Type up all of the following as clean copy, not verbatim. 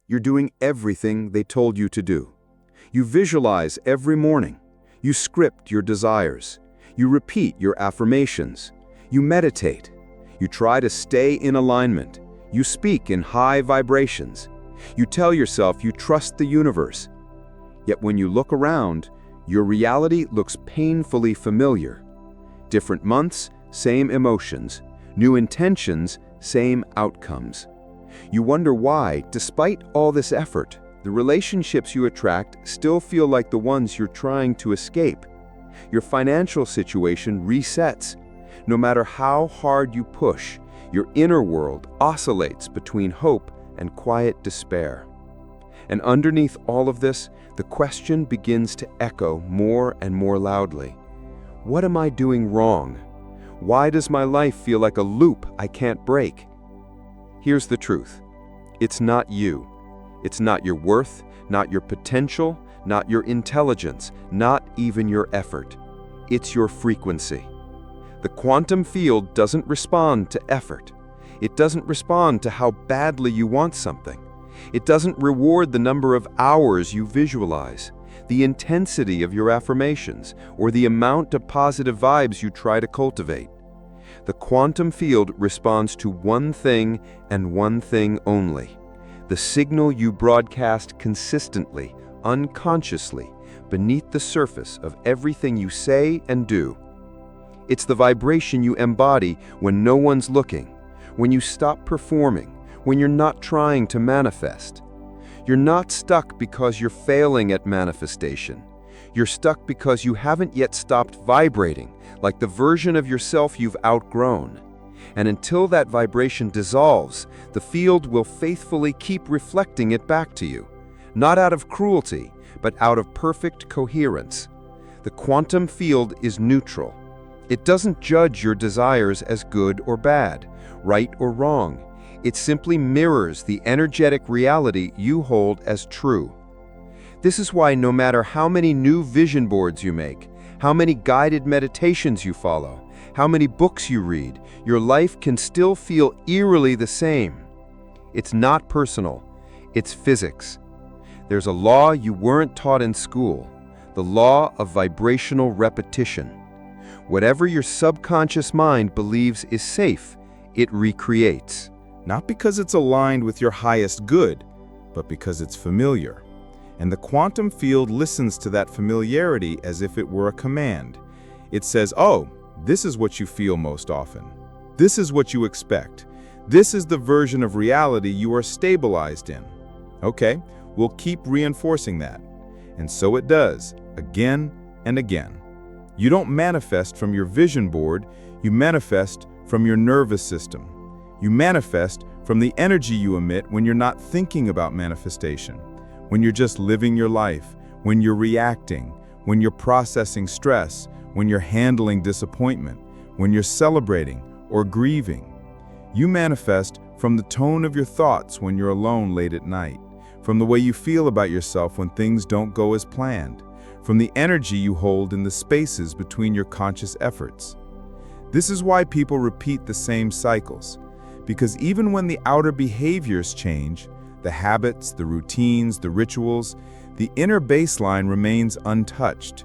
You're doing everything they told you to do. You visualize every morning. You script your desires. You repeat your affirmations. You meditate. You try to stay in alignment. You speak in high vibrations. You tell yourself you trust the universe. Yet when you look around, your reality looks painfully familiar. Different months, same emotions. New intentions, same outcomes. You wonder why, despite all this effort, the relationships you attract still feel like the ones you're trying to escape. Your financial situation resets. No matter how hard you push, your inner world oscillates between hope and quiet despair. And underneath all of this, the question begins to echo more and more loudly. What am I doing wrong? Why does my life feel like a loop I can't break? Here's the truth. It's not you. It's not your worth, not your potential, not your intelligence, not even your effort. It's your frequency. The quantum field doesn't respond to effort. It doesn't respond to how badly you want something. It doesn't reward the number of hours you visualize, the intensity of your affirmations, or the amount of positive vibes you try to cultivate. The quantum field responds to one thing and one thing only: the signal you broadcast consistently, unconsciously, beneath the surface of everything you say and do. It's the vibration you embody when no one's looking, when you stop performing, when you're not trying to manifest. You're not stuck because you're failing at manifestation. You're stuck because you haven't yet stopped vibrating, like the version of yourself you've outgrown. And until that vibration dissolves, the field will faithfully keep reflecting it back to you, not out of cruelty, but out of perfect coherence. The quantum field is neutral. It doesn't judge your desires as good or bad, right or wrong. It simply mirrors the energetic reality you hold as true. This is why no matter how many new vision boards you make, how many guided meditations you follow, how many books you read, your life can still feel eerily the same. It's not personal, it's physics. There's a law you weren't taught in school, the law of vibrational repetition. Whatever your subconscious mind believes is safe, it recreates. Not because it's aligned with your highest good, but because it's familiar. And the quantum field listens to that familiarity as if it were a command. It says, oh, this is what you feel most often. This is what you expect. This is the version of reality you are stabilized in. Okay, we'll keep reinforcing that. And so it does, again and again. You don't manifest from your vision board, you manifest from your nervous system. You manifest from the energy you emit when you're not thinking about manifestation, when you're just living your life, when you're reacting, when you're processing stress, when you're handling disappointment, when you're celebrating or grieving. You manifest from the tone of your thoughts when you're alone late at night, from the way you feel about yourself when things don't go as planned, from the energy you hold in the spaces between your conscious efforts. This is why people repeat the same cycles, because even when the outer behaviors change, the habits, the routines, the rituals, the inner baseline remains untouched.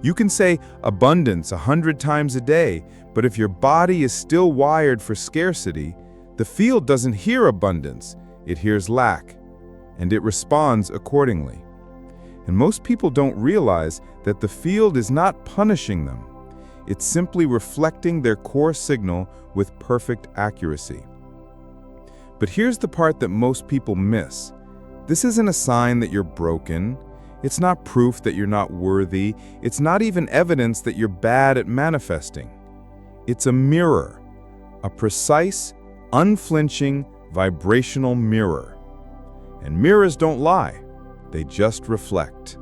You can say abundance 100 times a day, but if your body is still wired for scarcity, the field doesn't hear abundance, it hears lack, and it responds accordingly. And most people don't realize that the field is not punishing them. It's simply reflecting their core signal with perfect accuracy. But here's the part that most people miss. This isn't a sign that you're broken. It's not proof that you're not worthy. It's not even evidence that you're bad at manifesting. It's a mirror, a precise, unflinching, vibrational mirror. And mirrors don't lie, they just reflect.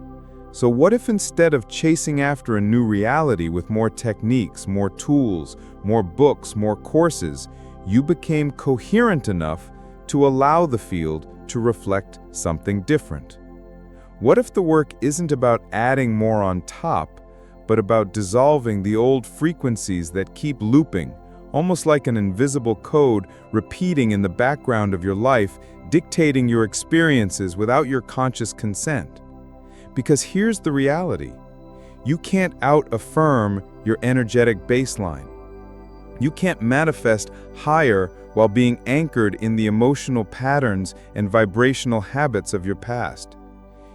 So what if instead of chasing after a new reality with more techniques, more tools, more books, more courses, you became coherent enough to allow the field to reflect something different? What if the work isn't about adding more on top, but about dissolving the old frequencies that keep looping, almost like an invisible code repeating in the background of your life, dictating your experiences without your conscious consent. Because here's the reality. You can't out-affirm your energetic baseline. You can't manifest higher while being anchored in the emotional patterns and vibrational habits of your past.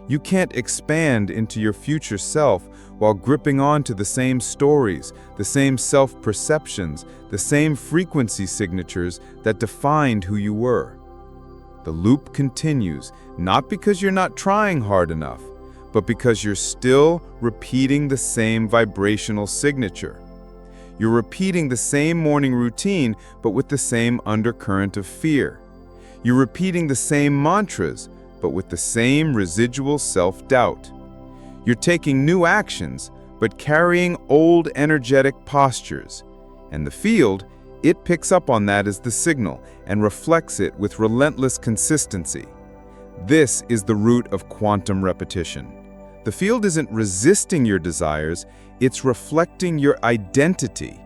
You can't expand into your future self while gripping onto the same stories, the same self-perceptions, the same frequency signatures that defined who you were. The loop continues, not because you're not trying hard enough, but because you're still repeating the same vibrational signature. You're repeating the same morning routine, but with the same undercurrent of fear. You're repeating the same mantras, but with the same residual self-doubt. You're taking new actions, but carrying old energetic postures. And the field, it picks up on that as the signal and reflects it with relentless consistency. This is the root of quantum repetition. The field isn't resisting your desires, it's reflecting your identity.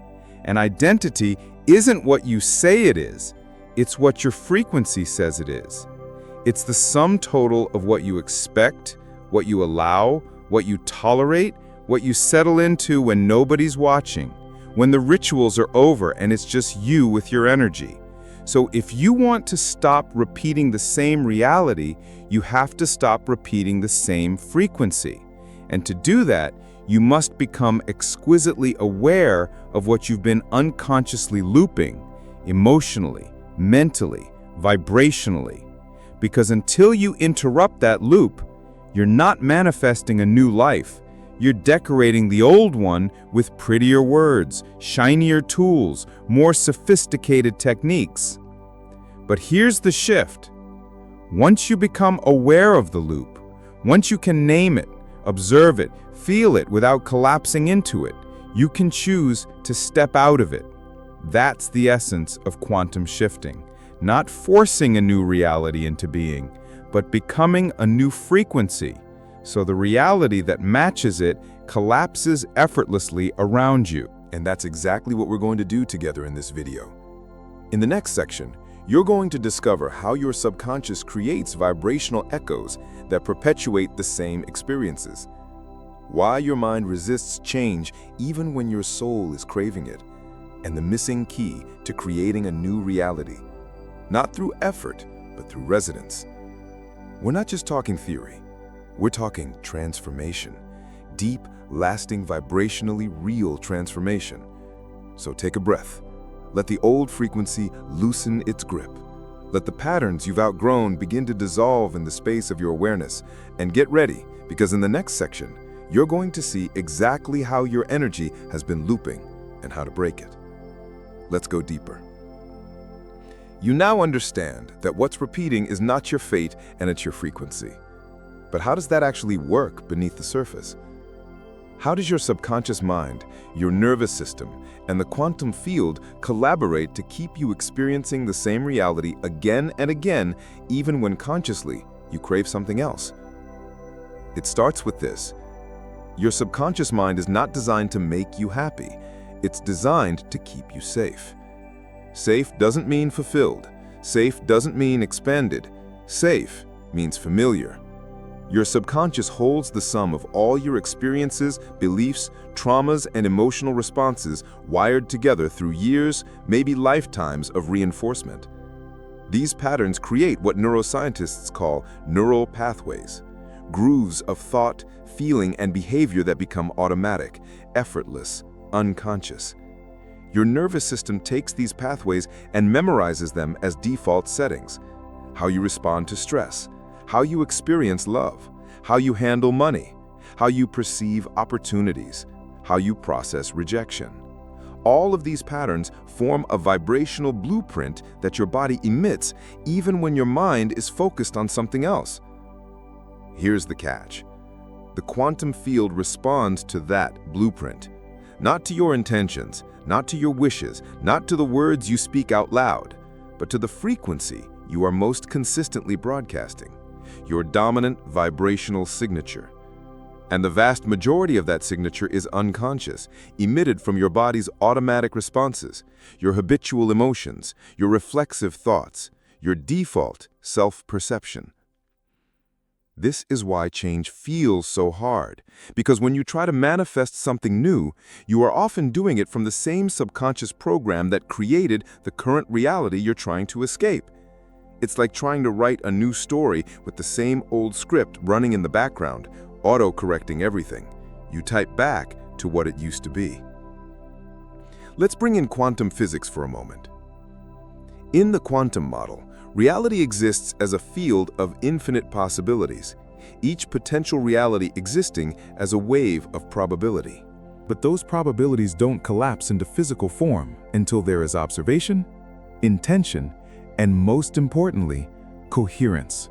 And identity isn't what you say it is, it's what your frequency says it is. It's the sum total of what you expect, what you allow, what you tolerate, what you settle into when nobody's watching, when the rituals are over and it's just you with your energy. So if you want to stop repeating the same reality, you have to stop repeating the same frequency. And to do that, you must become exquisitely aware of what you've been unconsciously looping, emotionally, mentally, vibrationally. Because until you interrupt that loop, you're not manifesting a new life. You're decorating the old one with prettier words, shinier tools, more sophisticated techniques. But here's the shift. Once you become aware of the loop, once you can name it, observe it, feel it without collapsing into it, you can choose to step out of it. That's the essence of quantum shifting. Not forcing a new reality into being, but becoming a new frequency, so the reality that matches it collapses effortlessly around you. And that's exactly what we're going to do together in this video. In the next section, you're going to discover how your subconscious creates vibrational echoes that perpetuate the same experiences, why your mind resists change even when your soul is craving it, and the missing key to creating a new reality. Not through effort, but through resonance. We're not just talking theory. We're talking transformation. Deep, lasting, vibrationally real transformation. So take a breath. Let the old frequency loosen its grip. Let the patterns you've outgrown begin to dissolve in the space of your awareness. And get ready, because in the next section, you're going to see exactly how your energy has been looping and how to break it. Let's go deeper. You now understand that what's repeating is not your fate and it's your frequency. But how does that actually work beneath the surface? How does your subconscious mind, your nervous system, and the quantum field collaborate to keep you experiencing the same reality again and again, even when consciously you crave something else? It starts with this. Your subconscious mind is not designed to make you happy. It's designed to keep you safe. Safe doesn't mean fulfilled. Safe doesn't mean expanded. Safe means familiar. Your subconscious holds the sum of all your experiences, beliefs, traumas, and emotional responses wired together through years, maybe lifetimes of reinforcement. These patterns create what neuroscientists call neural pathways, grooves of thought, feeling, and behavior that become automatic, effortless, unconscious. Your nervous system takes these pathways and memorizes them as default settings. How you respond to stress, how you experience love, how you handle money, how you perceive opportunities, how you process rejection. All of these patterns form a vibrational blueprint that your body emits even when your mind is focused on something else. Here's the catch. The quantum field responds to that blueprint, not to your intentions, not to your wishes, not to the words you speak out loud, but to the frequency you are most consistently broadcasting, your dominant vibrational signature. And the vast majority of that signature is unconscious, emitted from your body's automatic responses, your habitual emotions, your reflexive thoughts, your default self-perception. This is why change feels so hard, because when you try to manifest something new, you are often doing it from the same subconscious program that created the current reality you're trying to escape. It's like trying to write a new story with the same old script running in the background, auto-correcting everything. You type back to what it used to be. Let's bring in quantum physics for a moment. In the quantum model, reality exists as a field of infinite possibilities, each potential reality existing as a wave of probability. But those probabilities don't collapse into physical form until there is observation, intention, and most importantly, coherence.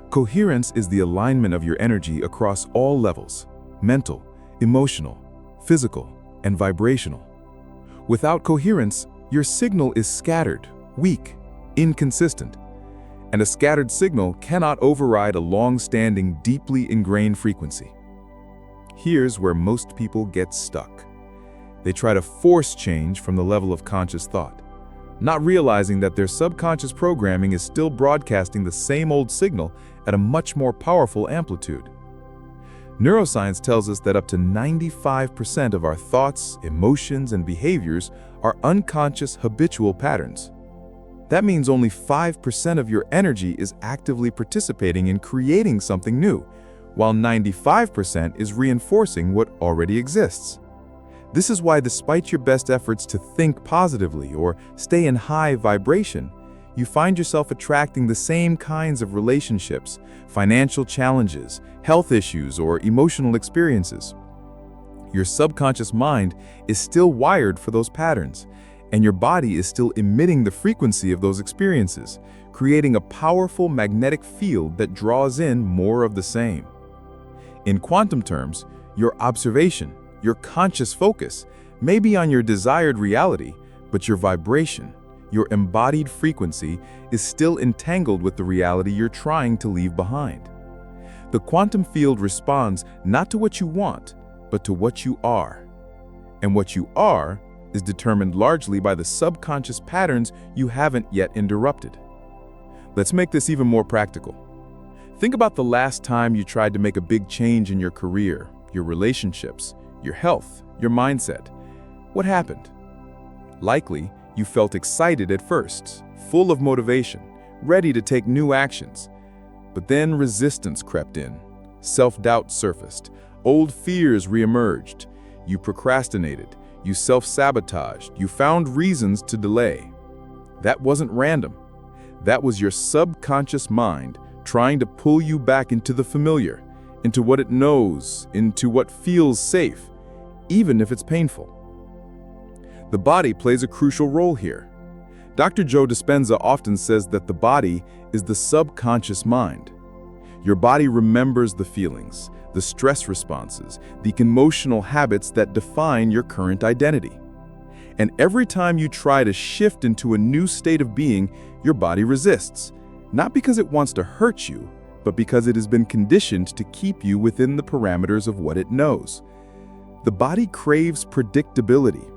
Coherence is the alignment of your energy across all levels: mental, emotional, physical, and vibrational. Without coherence, your signal is scattered, weak, inconsistent, and a scattered signal cannot override a long-standing, deeply ingrained frequency. Here's where most people get stuck. They try to force change from the level of conscious thought, not realizing that their subconscious programming is still broadcasting the same old signal at a much more powerful amplitude. Neuroscience tells us that up to 95% of our thoughts, emotions, and behaviors are unconscious habitual patterns. That means only 5% of your energy is actively participating in creating something new, while 95% is reinforcing what already exists. This is why, despite your best efforts to think positively or stay in high vibration, you find yourself attracting the same kinds of relationships, financial challenges, health issues, or emotional experiences. Your subconscious mind is still wired for those patterns, and your body is still emitting the frequency of those experiences, creating a powerful magnetic field that draws in more of the same. In quantum terms, your observation, your conscious focus, may be on your desired reality, but your vibration, your embodied frequency, is still entangled with the reality you're trying to leave behind. The quantum field responds not to what you want, but to what you are. And what you are is determined largely by the subconscious patterns you haven't yet interrupted. Let's make this even more practical. Think about the last time you tried to make a big change in your career, your relationships, your health, your mindset. What happened? Likely, you felt excited at first, full of motivation, ready to take new actions. But then resistance crept in, self-doubt surfaced, old fears reemerged. You procrastinated, you self-sabotaged, you found reasons to delay. That wasn't random. That was your subconscious mind trying to pull you back into the familiar, into what it knows, into what feels safe, even if it's painful. The body plays a crucial role here. Dr. Joe Dispenza often says that the body is the subconscious mind. Your body remembers the feelings, the stress responses, the emotional habits that define your current identity. And every time you try to shift into a new state of being, your body resists, not because it wants to hurt you, but because it has been conditioned to keep you within the parameters of what it knows. The body craves predictability,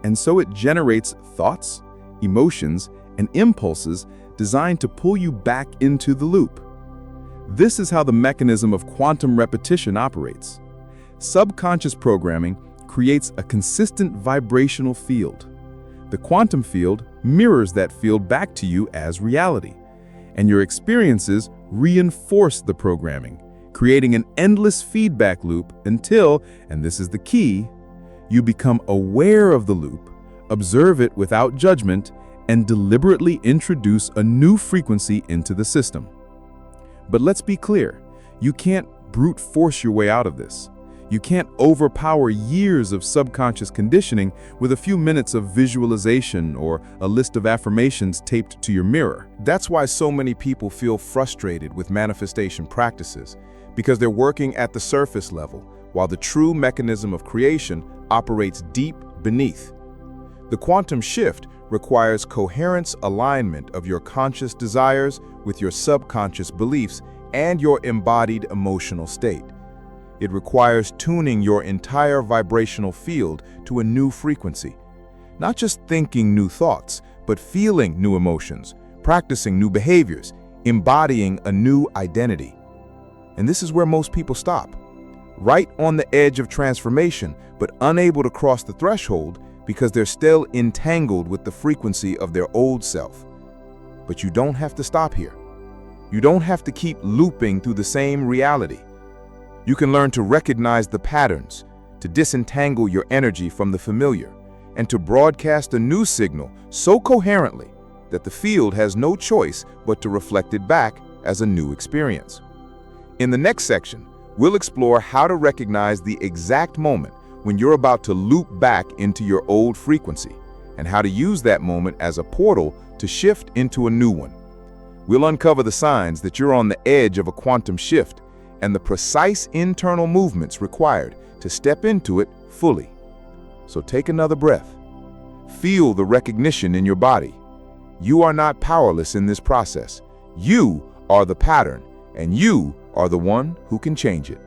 and so it generates thoughts, emotions, and impulses designed to pull you back into the loop. This is how the mechanism of quantum repetition operates. Subconscious programming creates a consistent vibrational field. The quantum field mirrors that field back to you as reality, and your experiences reinforce the programming, creating an endless feedback loop until, and this is the key, you become aware of the loop, observe it without judgment, and deliberately introduce a new frequency into the system. But let's be clear, you can't brute force your way out of this. You can't overpower years of subconscious conditioning with a few minutes of visualization or a list of affirmations taped to your mirror. That's why so many people feel frustrated with manifestation practices, because they're working at the surface level, while the true mechanism of creation operates deep beneath. The quantum shift requires coherent alignment of your conscious desires with your subconscious beliefs and your embodied emotional state. It requires tuning your entire vibrational field to a new frequency. Not just thinking new thoughts, but feeling new emotions, practicing new behaviors, embodying a new identity. And this is where most people stop, right on the edge of transformation, but unable to cross the threshold because they're still entangled with the frequency of their old self. But you don't have to stop here. You don't have to keep looping through the same reality. You can learn to recognize the patterns, to disentangle your energy from the familiar, and to broadcast a new signal so coherently that the field has no choice but to reflect it back as a new experience. In the next section, we'll explore how to recognize the exact moment when you're about to loop back into your old frequency, and how to use that moment as a portal to shift into a new one. We'll uncover the signs that you're on the edge of a quantum shift and the precise internal movements required to step into it fully. So take another breath. Feel the recognition in your body. You are not powerless in this process. You are the pattern, and you are the one who can change it.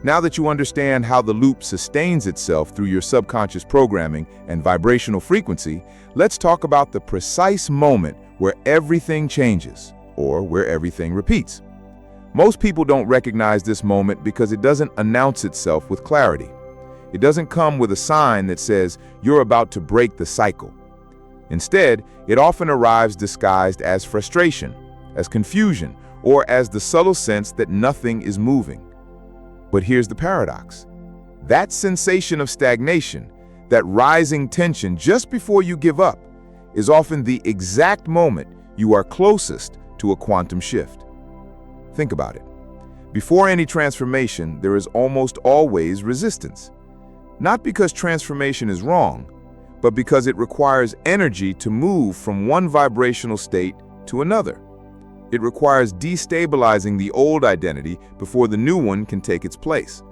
Now that you understand how the loop sustains itself through your subconscious programming and vibrational frequency, let's talk about the precise moment where everything changes, or where everything repeats. Most people don't recognize this moment because it doesn't announce itself with clarity. It doesn't come with a sign that says you're about to break the cycle. Instead, it often arrives disguised as frustration, as confusion, or as the subtle sense that nothing is moving. But here's the paradox. That sensation of stagnation, that rising tension just before you give up, is often the exact moment you are closest to a quantum shift. Think about it. Before any transformation, there is almost always resistance. Not because transformation is wrong, but because it requires energy to move from one vibrational state to another. It requires destabilizing the old identity before the new one can take its place.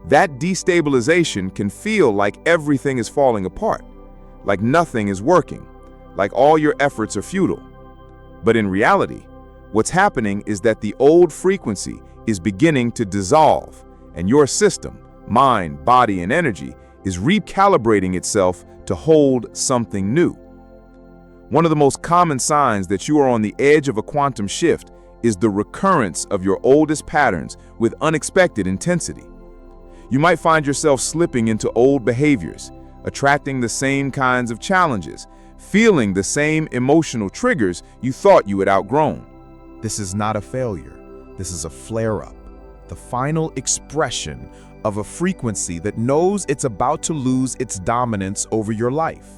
That destabilization can feel like everything is falling apart, like nothing is working, like all your efforts are futile. But in reality, what's happening is that the old frequency is beginning to dissolve, and your system, mind, body, and energy, is recalibrating itself to hold something new. One of the most common signs that you are on the edge of a quantum shift is the recurrence of your oldest patterns with unexpected intensity. You might find yourself slipping into old behaviors, attracting the same kinds of challenges, feeling the same emotional triggers you thought you had outgrown. This is not a failure. This is a flare-up, the final expression of a frequency that knows it's about to lose its dominance over your life.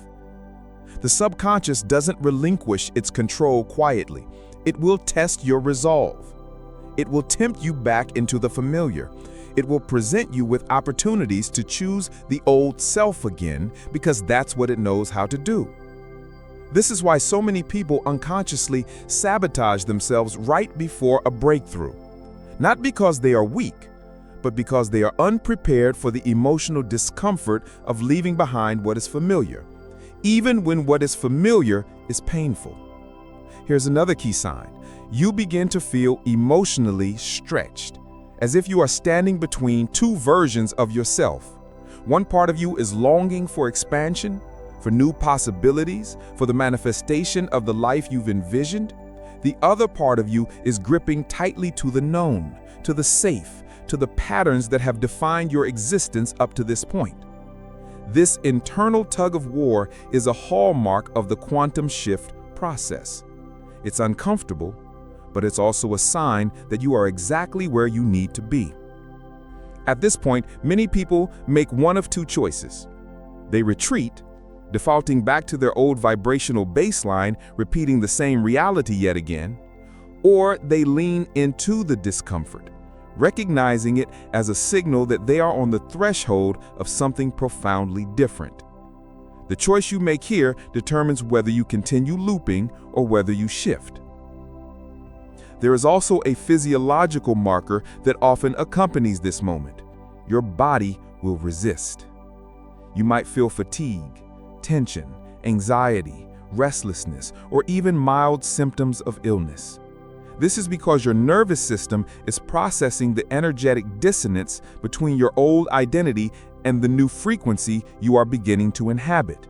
The subconscious doesn't relinquish its control quietly. It will test your resolve. It will tempt you back into the familiar. It will present you with opportunities to choose the old self again because that's what it knows how to do. This is why so many people unconsciously sabotage themselves right before a breakthrough. Not because they are weak, but because they are unprepared for the emotional discomfort of leaving behind what is familiar, even when what is familiar is painful. Here's another key sign. You begin to feel emotionally stretched, as if you are standing between two versions of yourself. One part of you is longing for expansion, for new possibilities, for the manifestation of the life you've envisioned. The other part of you is gripping tightly to the known, to the safe, to the patterns that have defined your existence up to this point. This internal tug of war is a hallmark of the quantum shift process. It's uncomfortable, but it's also a sign that you are exactly where you need to be. At this point, many people make one of two choices. They retreat, defaulting back to their old vibrational baseline, repeating the same reality yet again, or they lean into the discomfort, recognizing it as a signal that they are on the threshold of something profoundly different. The choice you make here determines whether you continue looping or whether you shift. There is also a physiological marker that often accompanies this moment. Your body will resist. You might feel fatigue, tension, anxiety, restlessness, or even mild symptoms of illness. This is because your nervous system is processing the energetic dissonance between your old identity and the new frequency you are beginning to inhabit.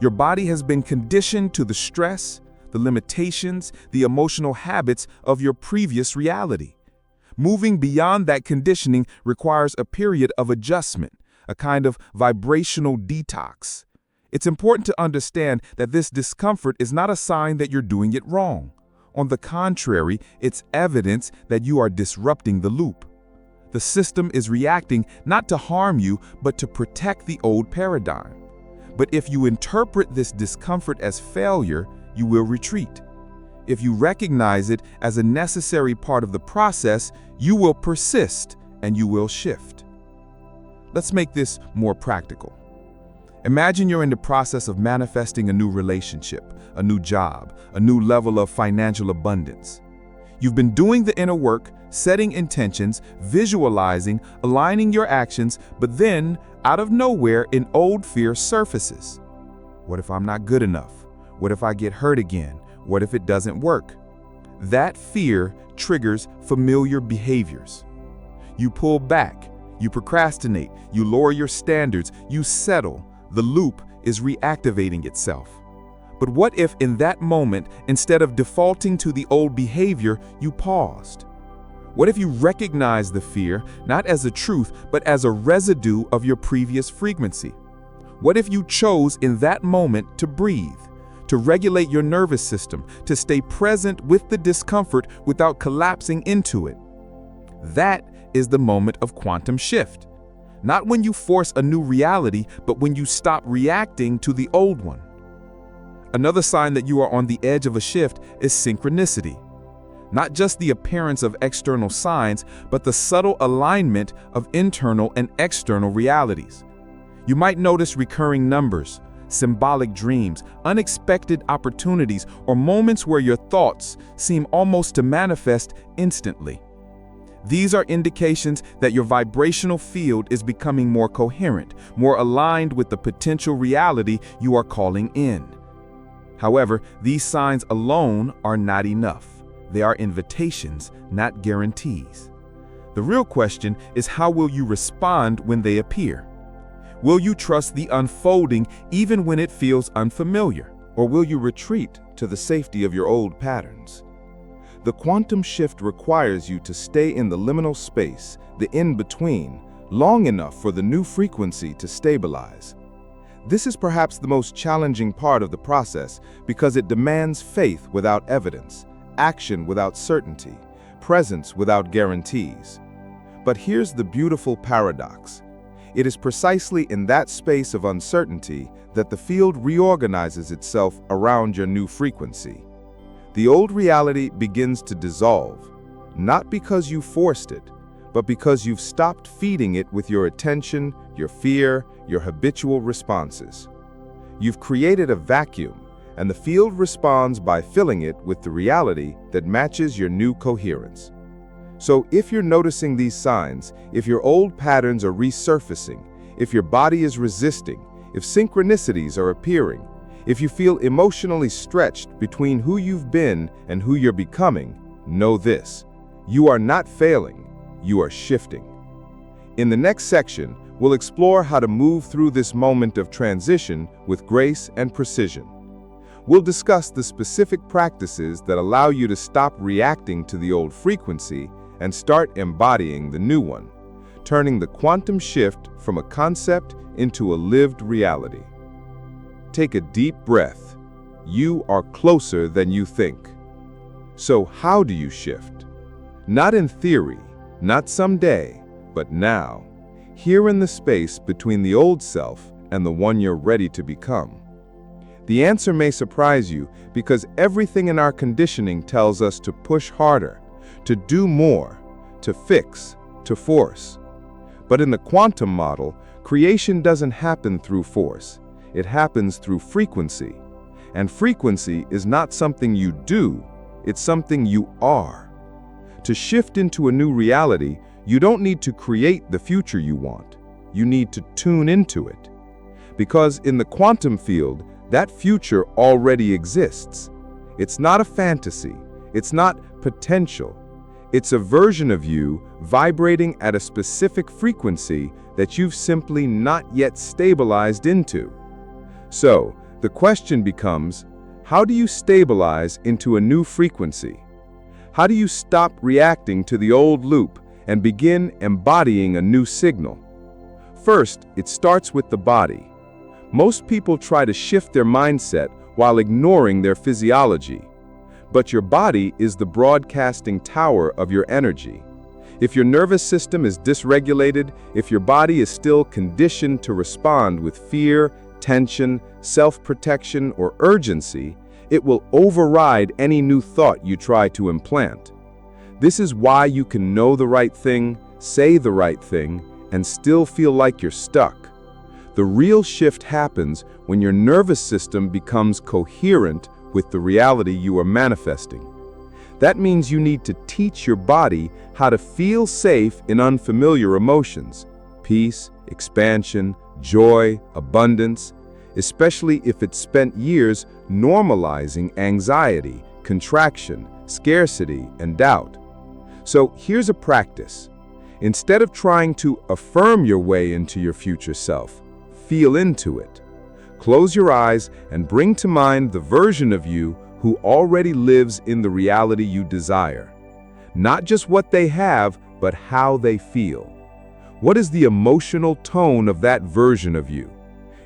Your body has been conditioned to the stress, the the limitations, the emotional habits of your previous reality. Moving beyond that conditioning requires a period of adjustment, a kind of vibrational detox. It's important to understand that this discomfort is not a sign that you're doing it wrong. On the contrary, it's evidence that you are disrupting the loop. The system is reacting not to harm you, but to protect the old paradigm. But if you interpret this discomfort as failure, you will retreat. If you recognize it as a necessary part of the process, you will persist and you will shift. Let's make this more practical. Imagine you're in the process of manifesting a new relationship, a new job, a new level of financial abundance. You've been doing the inner work, setting intentions, visualizing, aligning your actions, but then, out of nowhere, an old fear surfaces. What if I'm not good enough? What if I get hurt again? What if it doesn't work? That fear triggers familiar behaviors. You pull back, you procrastinate, you lower your standards, you settle. The loop is reactivating itself. But what if in that moment, instead of defaulting to the old behavior, you paused? What if you recognize the fear not as a truth, but as a residue of your previous frequency? What if you chose in that moment to breathe, to regulate your nervous system, to stay present with the discomfort without collapsing into it? That is the moment of quantum shift. Not when you force a new reality, but when you stop reacting to the old one. Another sign that you are on the edge of a shift is synchronicity. Not just the appearance of external signs, but the subtle alignment of internal and external realities. You might notice recurring numbers, symbolic dreams, unexpected opportunities, or moments where your thoughts seem almost to manifest instantly. These are indications that your vibrational field is becoming more coherent, more aligned with the potential reality you are calling in. However, these signs alone are not enough. They are invitations, not guarantees. The real question is, how will you respond when they appear? Will you trust the unfolding even when it feels unfamiliar? Or will you retreat to the safety of your old patterns? The quantum shift requires you to stay in the liminal space, the in-between, long enough for the new frequency to stabilize. This is perhaps the most challenging part of the process because it demands faith without evidence, action without certainty, presence without guarantees. But here's the beautiful paradox. It is precisely in that space of uncertainty that the field reorganizes itself around your new frequency. The old reality begins to dissolve, not because you forced it, but because you've stopped feeding it with your attention, your fear, your habitual responses. You've created a vacuum, and the field responds by filling it with the reality that matches your new coherence. So if you're noticing these signs, if your old patterns are resurfacing, if your body is resisting, if synchronicities are appearing, if you feel emotionally stretched between who you've been and who you're becoming, know this: you are not failing, you are shifting. In the next section, we'll explore how to move through this moment of transition with grace and precision. We'll discuss the specific practices that allow you to stop reacting to the old frequency and start embodying the new one, turning the quantum shift from a concept into a lived reality. Take a deep breath. You are closer than you think. So how do you shift? Not in theory, not someday, but now, here in the space between the old self and the one you're ready to become. The answer may surprise you because everything in our conditioning tells us to push harder, to do more, to fix, to force. But in the quantum model, creation doesn't happen through force. It happens through frequency. And frequency is not something you do, it's something you are. To shift into a new reality, you don't need to create the future you want. You need to tune into it. Because in the quantum field, that future already exists. It's not a fantasy. It's not potential. It's a version of you vibrating at a specific frequency that you've simply not yet stabilized into. So, the question becomes, How do you stabilize into a new frequency? How do you stop reacting to the old loop and begin embodying a new signal? First, it starts with the body. Most people try to shift their mindset while ignoring their physiology. But your body is the broadcasting tower of your energy. If your nervous system is dysregulated, if your body is still conditioned to respond with fear, tension, self-protection, or urgency, it will override any new thought you try to implant. This is why you can know the right thing, say the right thing, and still feel like you're stuck. The real shift happens when your nervous system becomes coherent with the reality you are manifesting. That means you need to teach your body how to feel safe in unfamiliar emotions: peace, expansion, joy, abundance, especially if it's spent years normalizing anxiety, contraction, scarcity, and doubt. So here's a practice. Instead of trying to affirm your way into your future self, feel into it. Close your eyes and bring to mind the version of you who already lives in the reality you desire. Not just what they have, but how they feel. What is the emotional tone of that version of you?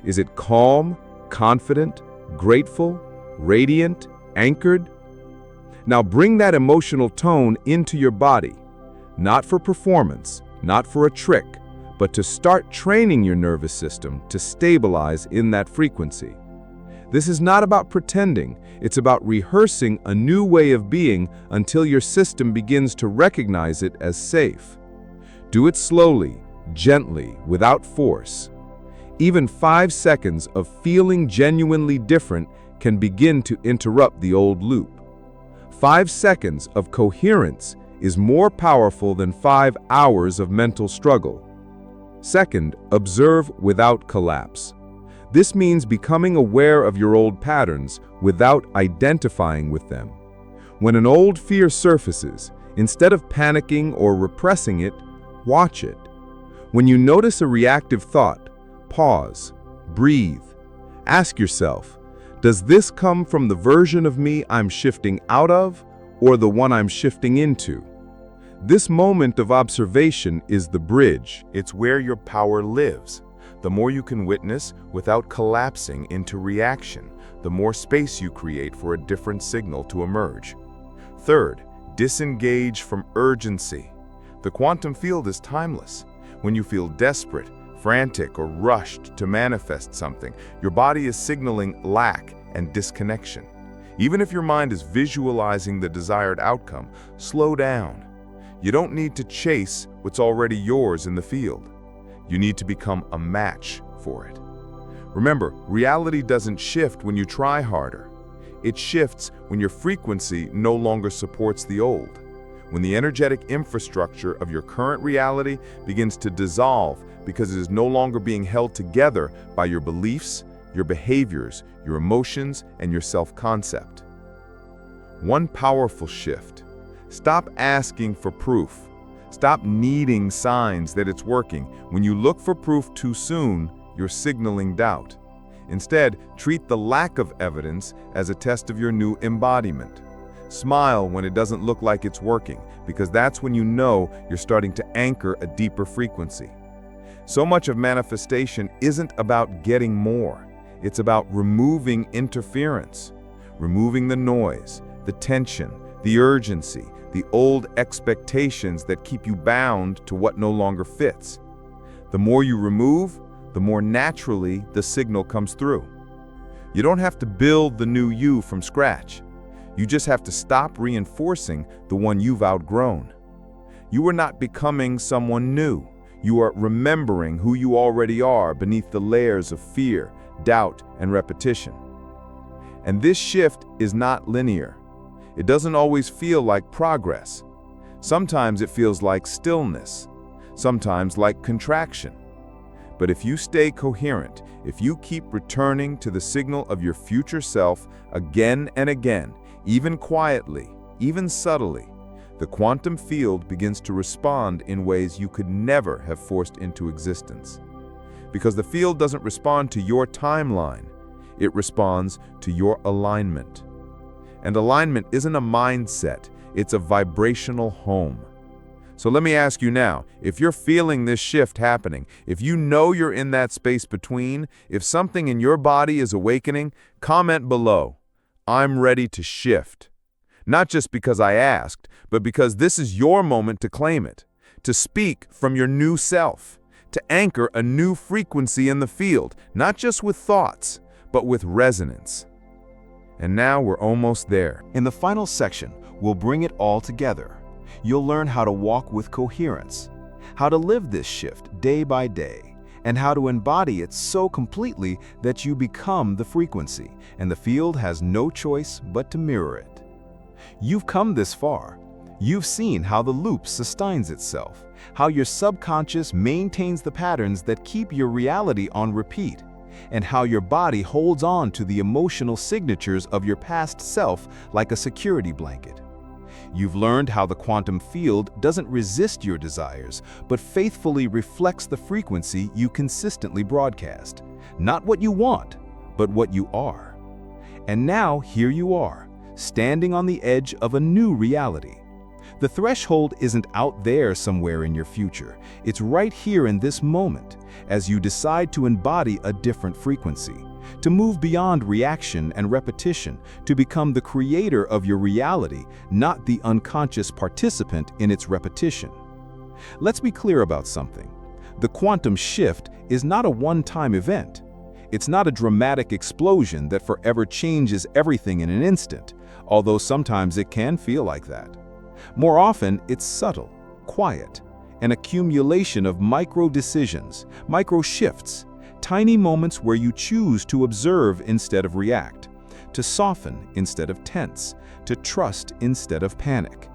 Is it calm, confident, grateful, radiant, anchored? Now bring that emotional tone into your body, not for performance, not for a trick, but to start training your nervous system to stabilize in that frequency. This is not about pretending, it's about rehearsing a new way of being until your system begins to recognize it as safe. Do it slowly, gently, without force. Even 5 seconds of feeling genuinely different can begin to interrupt the old loop. 5 seconds of coherence is more powerful than 5 hours of mental struggle. Second, observe without collapse. This means becoming aware of your old patterns without identifying with them. When an old fear surfaces, instead of panicking or repressing it, watch it. When you notice a reactive thought, pause, breathe. Ask yourself, does this come from the version of me I'm shifting out of, or the one I'm shifting into? This moment of observation is the bridge. It's where your power lives. The more you can witness without collapsing into reaction, the more space you create for a different signal to emerge. Third, disengage from urgency. The quantum field is timeless. When you feel desperate, frantic, or rushed to manifest something, your body is signaling lack and disconnection. Even if your mind is visualizing the desired outcome, slow down. You don't need to chase what's already yours in the field. You need to become a match for it. Remember, reality doesn't shift when you try harder. It shifts when your frequency no longer supports the old. When the energetic infrastructure of your current reality begins to dissolve because it is no longer being held together by your beliefs, your behaviors, your emotions, and your self-concept. One powerful shift. Stop asking for proof. Stop needing signs that it's working. When you look for proof too soon, you're signaling doubt. Instead, treat the lack of evidence as a test of your new embodiment. Smile when it doesn't look like it's working, because that's when you know you're starting to anchor a deeper frequency. So much of manifestation isn't about getting more. It's about removing interference, removing the noise, the tension, the urgency, the old expectations that keep you bound to what no longer fits. The more you remove, the more naturally the signal comes through. You don't have to build the new you from scratch. You just have to stop reinforcing the one you've outgrown. You are not becoming someone new. You are remembering who you already are beneath the layers of fear, doubt, and repetition. And this shift is not linear. It doesn't always feel like progress. Sometimes it feels like stillness, sometimes like contraction. But if you stay coherent, if you keep returning to the signal of your future self again and again, even quietly, even subtly, the quantum field begins to respond in ways you could never have forced into existence. Because the field doesn't respond to your timeline, It responds to your alignment. And alignment isn't a mindset, it's a vibrational home. So let me ask you now, if you're feeling this shift happening, if you know you're in that space between, if something in your body is awakening, comment below. I'm ready to shift. Not just because I asked, but because this is your moment to claim it, to speak from your new self, to anchor a new frequency in the field, not just with thoughts, but with resonance. And now we're almost there. In the final section, we'll bring it all together. You'll learn how to walk with coherence, how to live this shift day by day, and how to embody it so completely that you become the frequency, and the field has no choice but to mirror it. You've come this far. You've seen how the loop sustains itself, how your subconscious maintains the patterns that keep your reality on repeat, and how your body holds on to the emotional signatures of your past self like a security blanket. You've learned how the quantum field doesn't resist your desires, but faithfully reflects the frequency you consistently broadcast. Not what you want, but what you are. And now here you are, standing on the edge of a new reality. The threshold isn't out there somewhere in your future. It's right here in this moment, as you decide to embody a different frequency, to move beyond reaction and repetition, to become the creator of your reality, not the unconscious participant in its repetition. Let's be clear about something. The quantum shift is not a one-time event. It's not a dramatic explosion that forever changes everything in an instant, although sometimes it can feel like that. More often, it's subtle, quiet, an accumulation of micro-decisions, micro-shifts, tiny moments where you choose to observe instead of react, to soften instead of tense, to trust instead of panic.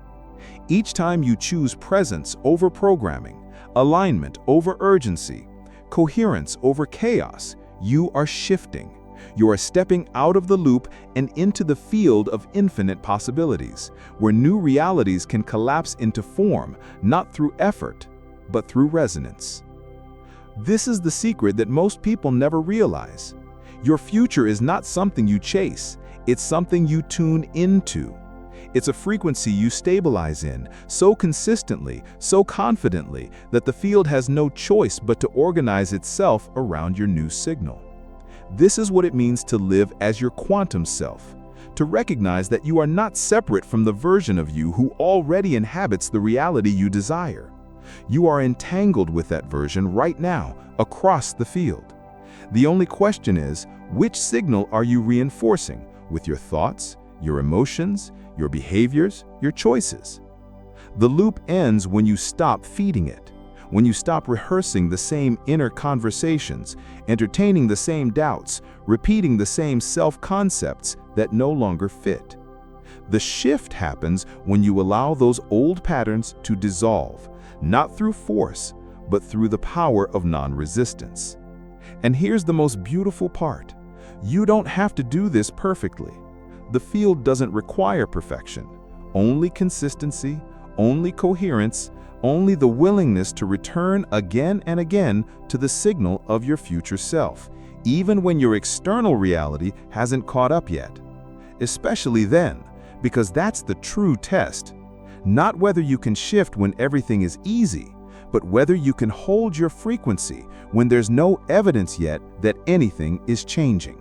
Each time you choose presence over programming, alignment over urgency, coherence over chaos, you are shifting. You are stepping out of the loop and into the field of infinite possibilities, where new realities can collapse into form, not through effort, but through resonance. This is the secret that most people never realize. Your future is not something you chase, it's something you tune into. It's a frequency you stabilize in, so consistently, so confidently, that the field has no choice but to organize itself around your new signal. This is what it means to live as your quantum self, to recognize that you are not separate from the version of you who already inhabits the reality you desire. You are entangled with that version right now, across the field. The only question is, which signal are you reinforcing with your thoughts, your emotions, your behaviors, your choices? The loop ends when you stop feeding it, when you stop rehearsing the same inner conversations, entertaining the same doubts, repeating the same self-concepts that no longer fit. The shift happens when you allow those old patterns to dissolve, not through force, but through the power of non-resistance. And here's the most beautiful part. You don't have to do this perfectly. The field doesn't require perfection, only consistency, only coherence, only the willingness to return again and again to the signal of your future self, even when your external reality hasn't caught up yet. Especially then, because that's the true test. Not whether you can shift when everything is easy, but whether you can hold your frequency when there's no evidence yet that anything is changing.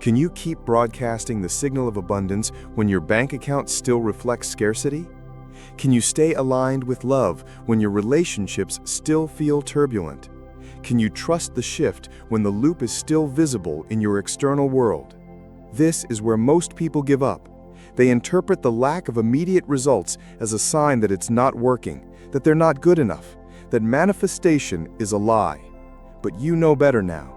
Can you keep broadcasting the signal of abundance when your bank account still reflects scarcity? Can you stay aligned with love when your relationships still feel turbulent? Can you trust the shift when the loop is still visible in your external world? This is where most people give up. They interpret the lack of immediate results as a sign that it's not working, that they're not good enough, that manifestation is a lie. But you know better now.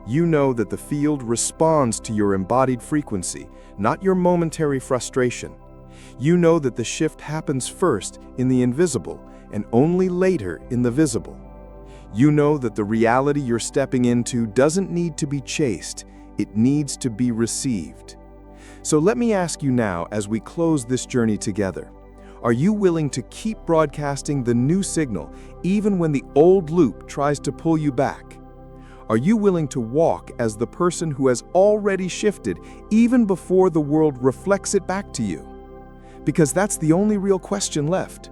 You know that the field responds to your embodied frequency, not your momentary frustration. You know that the shift happens first in the invisible and only later in the visible. You know that the reality you're stepping into doesn't need to be chased, it needs to be received. So let me ask you now, as we close this journey together, are you willing to keep broadcasting the new signal even when the old loop tries to pull you back? Are you willing to walk as the person who has already shifted even before the world reflects it back to you? Because that's the only real question left.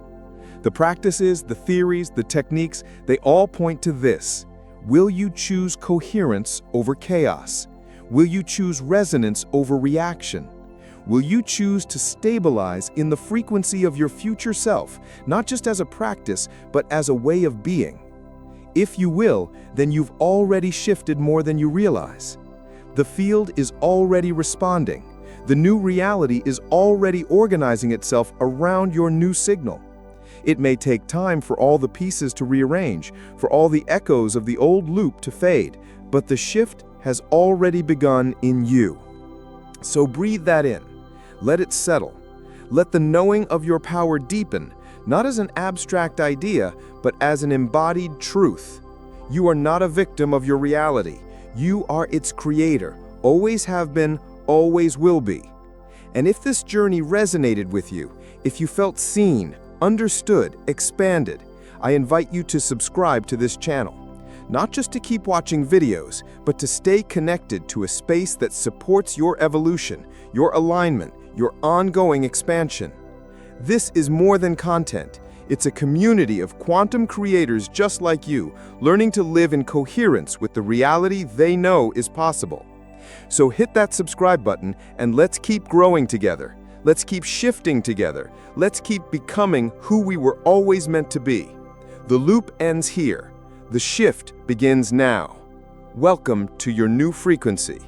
The practices, the theories, the techniques, they all point to this. Will you choose coherence over chaos? Will you choose resonance over reaction? Will you choose to stabilize in the frequency of your future self, not just as a practice, but as a way of being? If you will, then you've already shifted more than you realize. The field is already responding. The new reality is already organizing itself around your new signal. It may take time for all the pieces to rearrange, for all the echoes of the old loop to fade, but the shift has already begun in you. So breathe that in. Let it settle. Let the knowing of your power deepen, not as an abstract idea, but as an embodied truth. You are not a victim of your reality. You are its creator, always have been, always will be. And if this journey resonated with you, if you felt seen, understood, expanded, I invite you to subscribe to this channel. Not just to keep watching videos, but to stay connected to a space that supports your evolution, your alignment, your ongoing expansion. This is more than content. It's a community of quantum creators just like you, learning to live in coherence with the reality they know is possible. So hit that subscribe button and let's keep growing together. Let's keep shifting together. Let's keep becoming who we were always meant to be. The loop ends here. The shift begins now. Welcome to your new frequency.